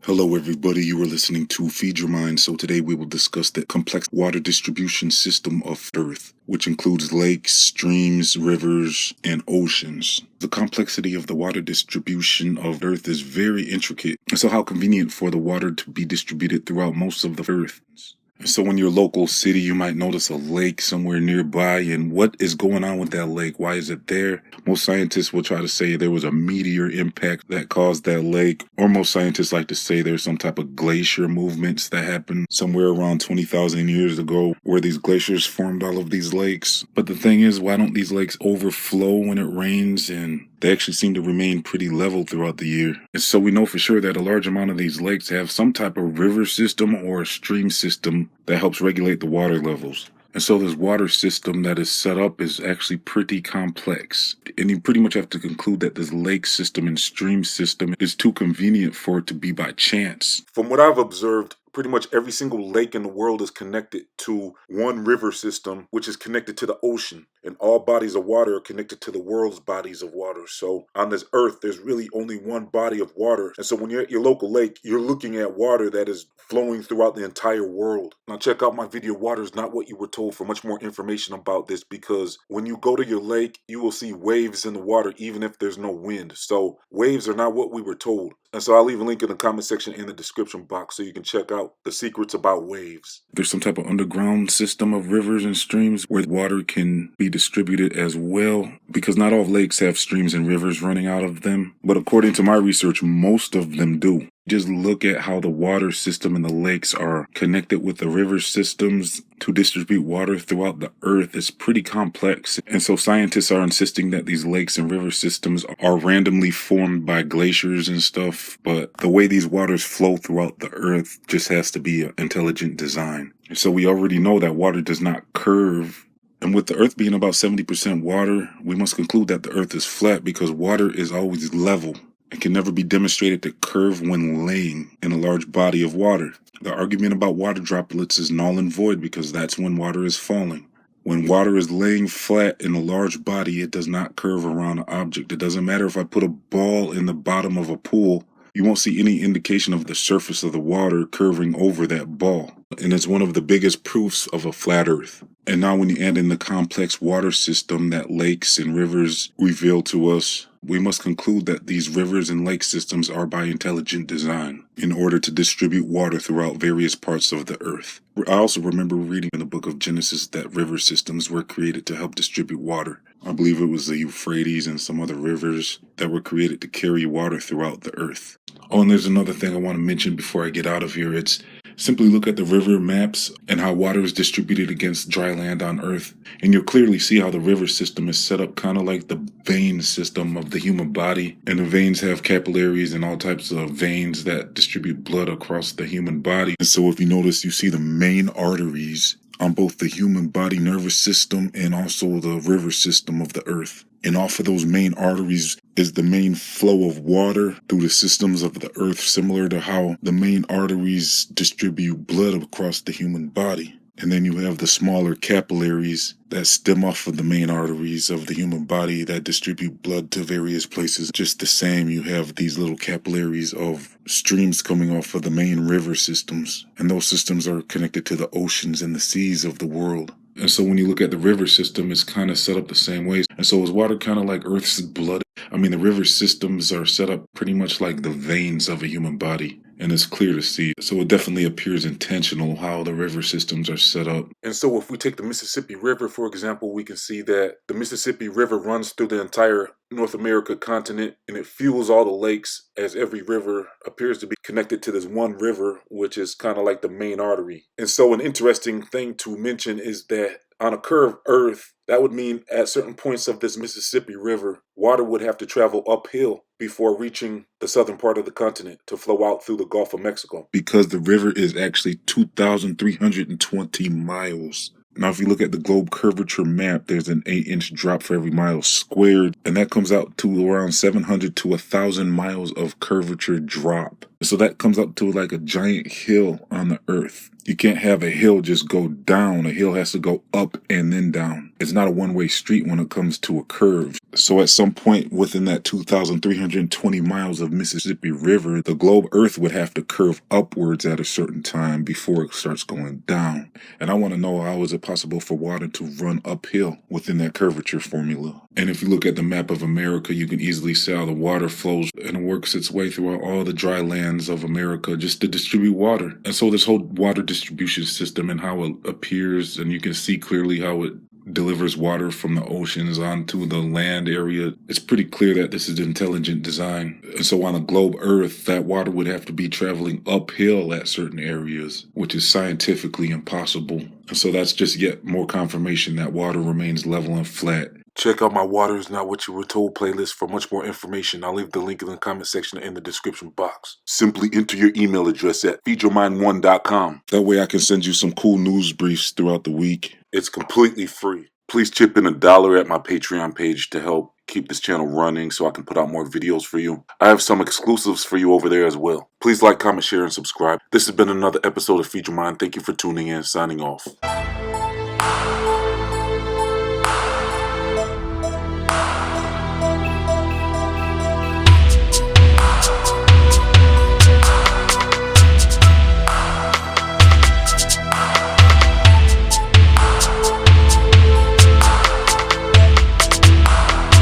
Hello, everybody. You are listening to Feed Your Mind. So today we will discuss the complex water distribution system of Earth, which includes lakes, streams, rivers, and oceans. The complexity of the water distribution of Earth is very intricate. And so how convenient for the water to be distributed throughout most of the Earth. So in your local city, you might notice a lake somewhere nearby, and what is going on with that lake? Why is it there? Most scientists will try to say there was a meteor impact that caused that lake, or most scientists like to say there's some type of glacier movements that happened somewhere around 20,000 years ago where these glaciers formed all of these lakes. But the thing is, why don't these lakes overflow when it rains? And they actually seem to remain pretty level throughout the year. And so we know for sure that a large amount of these lakes have some type of river system or a stream system that helps regulate the water levels. And so this water system that is set up is actually pretty complex. And you pretty much have to conclude that this lake system and stream system is too convenient for it to be by chance. From what I've observed, pretty much every single lake in the world is connected to one river system, which is connected to the ocean. And all bodies of water are connected to the world's bodies of water. So on this earth, there's really only one body of water. And so when you're at your local lake, you're looking at water that is flowing throughout the entire world. Now check out my video, Water is Not What You Were Told, for much more information about this, because when you go to your lake, you will see waves in the water even if there's no wind. So waves are not what we were told. And so I'll leave a link in the comment section in the description box so you can check out the secrets about waves. There's some type of underground system of rivers and streams where water can be distributed as well, because not all lakes have streams and rivers running out of them. But according to my research, most of them do. Just look at how the water system and the lakes are connected with the river systems to distribute water throughout the earth. It's pretty complex. And so scientists are insisting that these lakes and river systems are randomly formed by glaciers and stuff. But the way these waters flow throughout the earth just has to be an intelligent design. And so we already know that water does not curve. And with the earth being about 70% water, we must conclude that the earth is flat because water is always level. It can never be demonstrated to curve when laying in a large body of water. The argument about water droplets is null and void because that's when water is falling. When water is laying flat in a large body, it does not curve around an object. It doesn't matter if I put a ball in the bottom of a pool, you won't see any indication of the surface of the water curving over that ball. And it's one of the biggest proofs of a flat earth. And now when you add in the complex water system that lakes and rivers reveal to us, we must conclude that these rivers and lake systems are by intelligent design in order to distribute water throughout various parts of the earth. I also remember reading in the book of Genesis that river systems were created to help distribute water. I believe it was the Euphrates and some other rivers that were created to carry water throughout the earth. Oh, and there's another thing I want to mention before I get out of here. It's simply look at the river maps and how water is distributed against dry land on Earth. And you'll clearly see how the river system is set up kind of like the vein system of the human body. And the veins have capillaries and all types of veins that distribute blood across the human body. And so if you notice, you see the main arteries on both the human body nervous system and also the river system of the earth. And off of those main arteries is the main flow of water through the systems of the earth, similar to how the main arteries distribute blood across the human body. And then you have the smaller capillaries that stem off of the main arteries of the human body that distribute blood to various places. Just the same, you have these little capillaries of streams coming off of the main river systems. And those systems are connected to the oceans and the seas of the world. And so when you look at the river system, it's kind of set up the same ways. And so is water kind of like Earth's blood? I mean, the river systems are set up pretty much like the veins of a human body. And it's clear to see. So it definitely appears intentional how the river systems are set up. And so if we take the Mississippi River, for example, we can see that the Mississippi River runs through the entire North America continent, and it fuels all the lakes, as every river appears to be connected to this one river, which is kind of like the main artery. And so an interesting thing to mention is that on a curved earth, that would mean at certain points of this Mississippi River, water would have to travel uphill before reaching the southern part of the continent to flow out through the Gulf of Mexico. Because the river is actually 2,320 miles. Now, if you look at the globe curvature map, there's an 8-inch drop for every mile squared, and that comes out to around 700 to 1,000 miles of curvature drop. So that comes up to like a giant hill on the earth. You can't have a hill just go down. A hill has to go up and then down. It's not a one-way street when it comes to a curve. So at some point within that 2,320 miles of Mississippi River, the globe Earth would have to curve upwards at a certain time before it starts going down. And I want to know, how is it possible for water to run uphill within that curvature formula? And if you look at the map of America, you can easily see how the water flows and works its way throughout all the dry lands of America just to distribute water. And so this whole water distribution system and how it appears, and you can see clearly how it delivers water from the oceans onto the land area, it's pretty clear that this is intelligent design. And so on the globe Earth, that water would have to be traveling uphill at certain areas, which is scientifically impossible. And so that's just yet more confirmation that water remains level and flat. Check out my Water is Not What You Were Told playlist for much more information. I'll leave the link in the comment section and in the description box. Simply enter your email address at feedyourmind1.com. That way I can send you some cool news briefs throughout the week. It's completely free. Please chip in $1 at my Patreon page to help keep this channel running so I can put out more videos for you. I have some exclusives for you over there as well. Please like, comment, share, and subscribe. This has been another episode of Feed Your Mind. Thank you for tuning in. Signing off.